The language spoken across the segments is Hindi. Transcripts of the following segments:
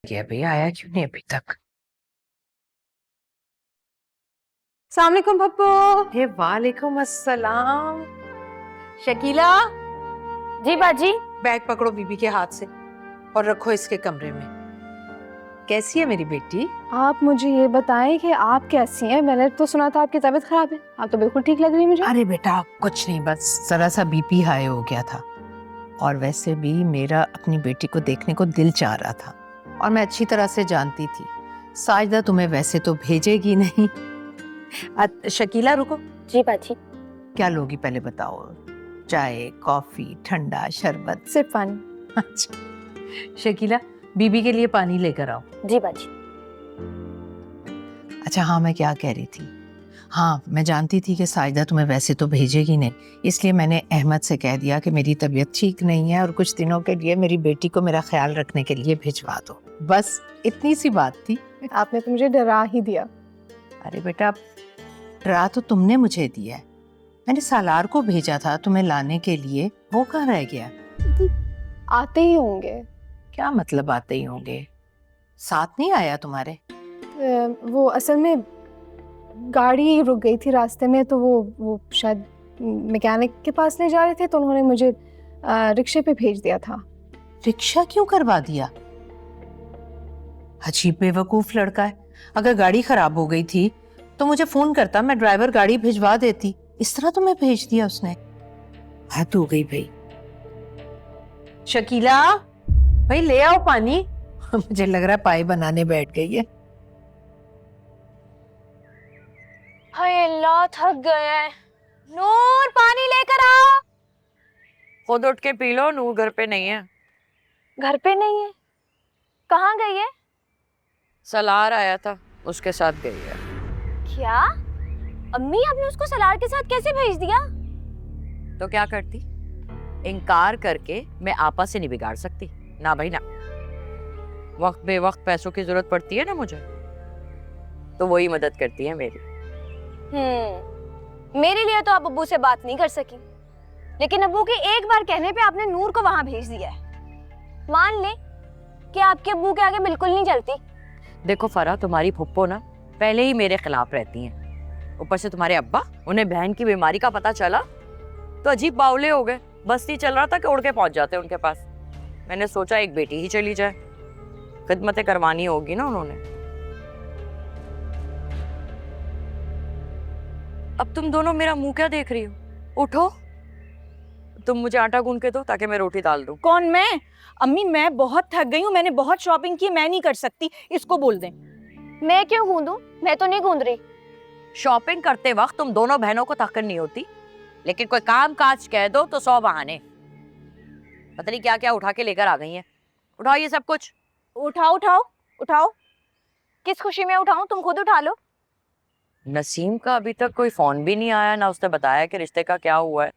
गया भैया, आया क्यों नहीं अभी तक? अस्सलाम वालेकुम पप्पू। हे वालेकुम अस्सलाम। शकीला, जी बाजी। बैग पकड़ो बीबी के हाथ से और रखो इसके कमरे में। कैसी है मेरी बेटी? आप मुझे ये बताएं कि आप कैसी हैं? मैंने तो सुना था आपकी तबीयत खराब है। आप तो बिल्कुल ठीक लग रही मुझे। अरे बेटा कुछ नहीं, बस जरा सा बीपी हाई हो गया था और वैसे भी मेरा अपनी बेटी को देखने को दिल चाह रहा था और मैं अच्छी तरह से जानती थी साजिदा तुम्हें वैसे तो भेजेगी नहीं। शकीला रुको। जी बाजी। क्या लोगी पहले बताओ? चाय, कॉफी, ठंडा, शरबत? सिर्फ पानी। अच्छा शकीला, बीबी के लिए पानी लेकर आओ। जी बाजी। अच्छा हाँ, मैं क्या कह रही थी, हाँ मैं जानती थी कि साजिदा तुम्हें वैसे तो भेजेगी नहीं, इसलिए मैंने अहमद से कह दिया कि मेरी तबीयत ठीक नहीं है और कुछ दिनों के लिए मेरी बेटी को मेरा ख्याल रखने के लिए भिजवा दो। बस इतनी सी बात थी। आपने तो मुझे डरा ही दिया। अरे बेटा, डरा तो तुमने मुझे दिया है। मैंने सालार को भेजा था तुम्हें लाने के लिए, वो कहाँ रह गया? आते ही होंगे। क्या मतलब आते ही होंगे? साथ नहीं आया तुम्हारे? वो असल में गाड़ी रुक गई थी रास्ते में, तो वो शायद मैकेनिक के पास ले जा रहे थे, तो उन्होंने मुझे रिक्शे पे भेज दिया था। रिक्शा क्यों करवा दिया? अजीब बेवकूफ लड़का है। अगर गाड़ी खराब हो गई थी तो मुझे फोन करता, मैं ड्राइवर गाड़ी भिजवा देती। इस तरह तुम्हें भेज दिया उसने। हद हो गई भाई। शकीला भाई ले आओ पानी। मुझे लग रहा है पाई बनाने बैठ गई है। हाय अल्लाह, थक गए हैं। नूर पानी लेकर आओ। खुद उठ के पी लो, नूर घर पे नहीं है। घर पे नहीं है? कहाँ गई है? सलार आया था, उसके साथ गई है। क्या? अम्मी, आपने उसको सलार के साथ कैसे भेज दिया? तो क्या करती? इनकार करके मैं आपा से नहीं बिगाड़ सकती ना भाई ना। वक्त बे वक्त पैसों की जरूरत पड़ती है ना मुझे, तो वही मदद करती है मेरी। मेरे लिए तो आप अब्बू से बात नहीं कर सकी, लेकिन अब्बू के एक बार कहने पे आपने नूर को वहां भेज दिया है। मान ले कि आपके अब्बू के आगे बिल्कुल नहीं चलती। देखो फरा, तुम्हारी फुप्पो ना पहले ही मेरे खिलाफ रहती हैं। ऊपर से तुम्हारे अब्बा, उन्हें बहन की बीमारी का पता चला तो अजीब बावले हो गए। बस नहीं चल रहा था कि उड़ के पहुंच जाते उनके पास। मैंने सोचा एक बेटी ही चली जाए, खिदमतें करवानी होगी ना उन्होंने। अब तुम दोनों मेरा मुंह क्या देख रही हो? उठो, तुम मुझे आटा गूंद के दो ताकि मैं रोटी डाल दूं। कौन? मैं? अम्मी मैं बहुत थक गई हूँ, मैंने बहुत शॉपिंग की, मैं नहीं कर सकती। इसको बोल दें। मैं क्यों गूंदूं? मैं तो नहीं गूंद रही। शॉपिंग करते वक्त तुम दोनों बहनों को थकन नहीं होती, लेकिन कोई काम काज कह दो तो 100 बहाने। पता नहीं क्या क्या उठा के लेकर आ गई हैं। उठाओ ये सब कुछ। उठाओ उठाओ उठाओ। किस खुशी में उठाऊं? तुम खुद उठा लो। नसीम का अभी तक कोई फोन भी नहीं आया, ना उसने बताया कि रिश्ते का क्या हुआ है।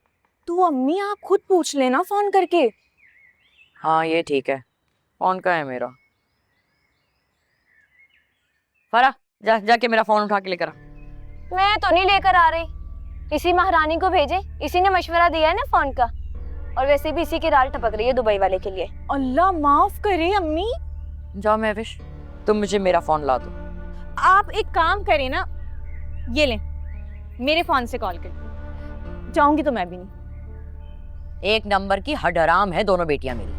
तो अम्मी आप खुद पूछ लेना फोन करके। हाँ ये ठीक है, फोन का है मेरा। फरा जाके मेरा फोन उठा के लेकर आ। मैं तो नहीं लेकर आ रही, इसी महारानी को भेजे, इसी ने मशवरा दिया है ना फोन का। और वैसे भी इसी की राल टपक रही है दुबई वाले के लिए। अल्लाह माफ करे अम्मी। जाओ महविश, तुम मुझे मेरा फोन ला दो। आप एक काम करें ना, ये लें, मेरे फोन से कॉल कर। जाऊंगी तो मैं भी नहीं। एक नंबर की हडराम है दोनों बेटियां मेरी।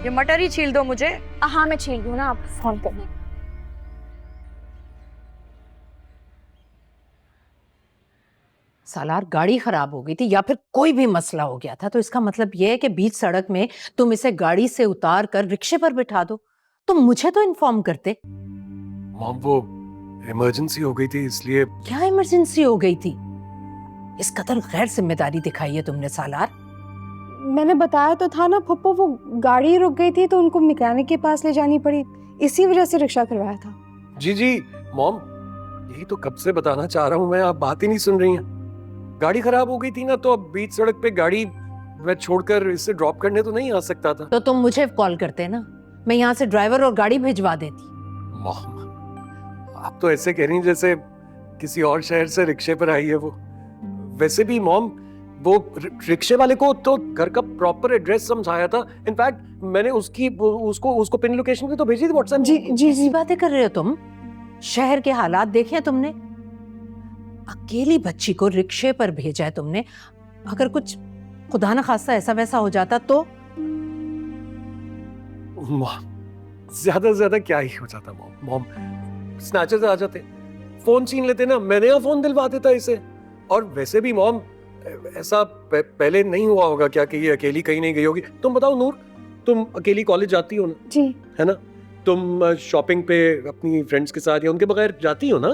ये मटर ही छील दो मुझे। हाँ मैं छील दूँ ना, आप फोन कर लें। सालार गाड़ी खराब हो गई थी या फिर कोई भी मसला हो गया था तो इसका मतलब यह है कि बीच सड़क में तुम इसे गाड़ी से उतार कर रिक्शे पर बिठा दो। तुम मुझे तो इन्फॉर्म करते। मॉम वो इमरजेंसी हो गई थी इसलिए। क्या इमरजेंसी हो गई थी? इस कदर गैर जिम्मेदारी दिखाई है तुमने सालार। मैंने बताया तो था ना पप्पू, वो गाड़ी रुक गई थी तो उनको मैकेनिक के पास ले जानी पड़ी, इसी वजह से रिक्शा करवाया था। जी मॉम, यही तो कब से बताना चाह रहा हूँ मैं, आप बात ही नहीं सुन रही हैं। गाड़ी खराब हो गई थी ना, तो अब बीच सड़क पे गाड़ी मैं छोड़कर इसे ड्रॉप करने तो नहीं आ सकता था। तो तुम मुझे कॉल करते ना, मैं यहाँ से ड्राइवर और गाड़ी भिजवा देती। मॉम आप तो ऐसे कह रही हैं जैसे किसी और शहर से रिक्शे पर आई है वो। वैसे भी मॉम वो रिक्शे वाले को तो घर का प्रॉपर एड्रेस समझाया था। इनफैक्ट मैंने उसको पिन लोकेशन भी तो भेजी थी व्हाट्सएप। जी जी जी। बातें कर रहे हो तुम? शहर के हालात देखे हैं तुमने? अकेली बच्ची को रिक्शे पर भेजा है तुमने। अगर कुछ खुदा न खास्ता ऐसा वैसा हो जाता तो? ज्यादा से ज्यादा क्या ही हो जाता मॉम, स्नैचर्स आ जाते, फोन छीन लेते ना, मैं नया फोन दिलवा देता इसे। और वैसे भी मॉम ऐसा पहले नहीं हुआ होगा क्या कि ये अकेली कहीं नहीं गई होगी? तुम बताओ नूर, तुम अकेली कॉलेज जाती हो ना? जी है ना? तुम शॉपिंग पे अपनी फ्रेंड्स के साथ या उनके बगैर जाती हो ना?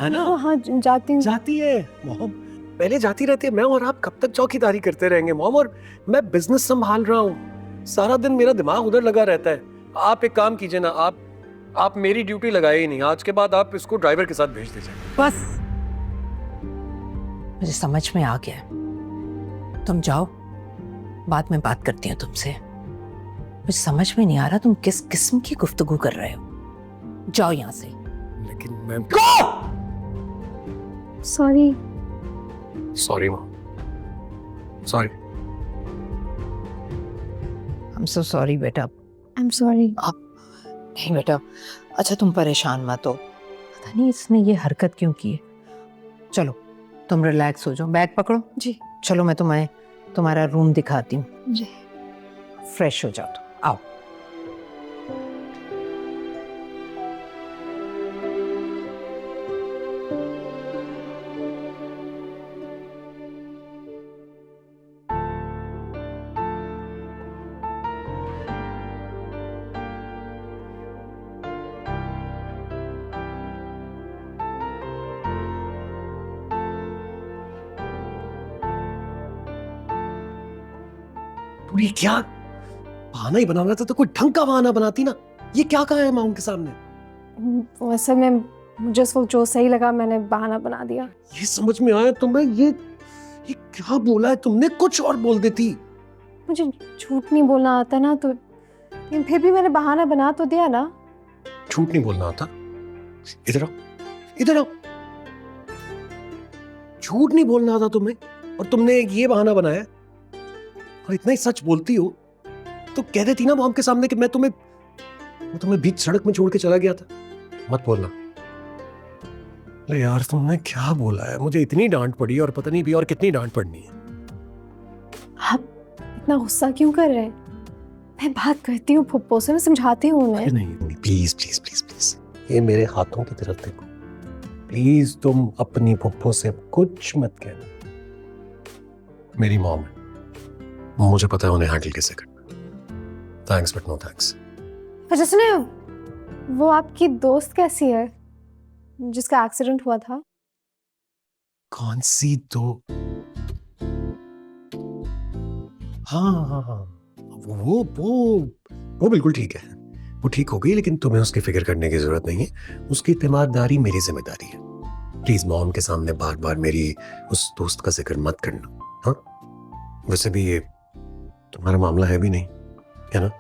है ना? हाँ जाती हूँ। जाती है मॉम, पहले जाती रहती है। मैं और आप कब तक चौकीदारी करते रहेंगे मॉम? और मैं बिजनेस संभाल रहा हूँ, सारा दिन मेरा दिमाग उधर लगा रहता है। आप एक काम कीजिए ना, आप मेरी ड्यूटी लगाए ही नहीं, आज के बाद आप इसको ड्राइवर के साथ भेज दीजिए। बस, मुझे समझ में आ गया। तुम जाओ, बाद में बात करती हूँ तुमसे। मुझे समझ में नहीं आ रहा तुम किस किस्म की गुफ्तगू कर रहे हो। जाओ यहाँ से। लेकिन मैं sorry. Sorry mom, sorry. I am so sorry बेटा। I am sorry. नहीं बेटा, अच्छा तुम परेशान मत हो। पता नहीं इसने ये हरकत क्यों की है। चलो तुम रिलैक्स हो जाओ, बैग पकड़ो। जी चलो मैं तुम्हें तुम्हारा रूम दिखाती हूँ। जी। फ्रेश हो जाओ तो आओ। पूरी क्या बहाना ही बनाना था तो कोई ढंग का बहाना बनाती ना। ये क्या कहा है माँ के सामने? वैसे में मुझे उस वक्त जो सही लगा मैंने बहाना बना दिया। ये समझ में आया तुम्हें? ये क्या बोला है तुमने? कुछ और बोल देती। मुझे झूठ नहीं बोलना आता ना, तो लेकिन फिर भी मैंने बहाना बना तो दिया ना। झूठ नहीं बोलना आता? इधर आओ, इधर आओ। झूठ नहीं बोलना आता तुम्हें और तुमने ये बहाना बनाया? और इतना ही सच बोलती हो तो कह देती ना मॉम के सामने कि मैं तुम्हें बीच सड़क में छोड़ के चला गया था। मत बोलना। अरे यार तुमने क्या बोला है? मुझे इतनी डांट पड़ी और पता नहीं भी और कितनी डांट पड़नी है। आप इतना गुस्सा क्यों कर रहे हैं? मैं बात करती हूँ फुप्पो से, मैं समझाती हूँ उन्हें। नहीं प्लीज प्लीज प्लीज प्लीज, ये मेरे हाथों की तरफ देखो प्लीज। तुम अपनी फुप्पो से कुछ मत कहना। मेरी मॉम है, मुझे पता है उन्हें हैंडल कैसे करना। Thanks but no thanks. अच्छा सुने, वो आपकी दोस्त कैसी है जिसका एक्सीडेंट हुआ था? कौन सी दो? हाँ, वो बिल्कुल ठीक है। वो ठीक हो गई, लेकिन तुम्हें उसकी फिक्र करने की जरूरत नहीं है। उसकी ईमानदारी मेरी जिम्मेदारी है। प्लीज मॉम के सामने बार बार मेरी उस दोस्त का जिक्र मत करना। हाँ, वैसे भी ये तुम्हारा मामला है भी नहीं, है ना?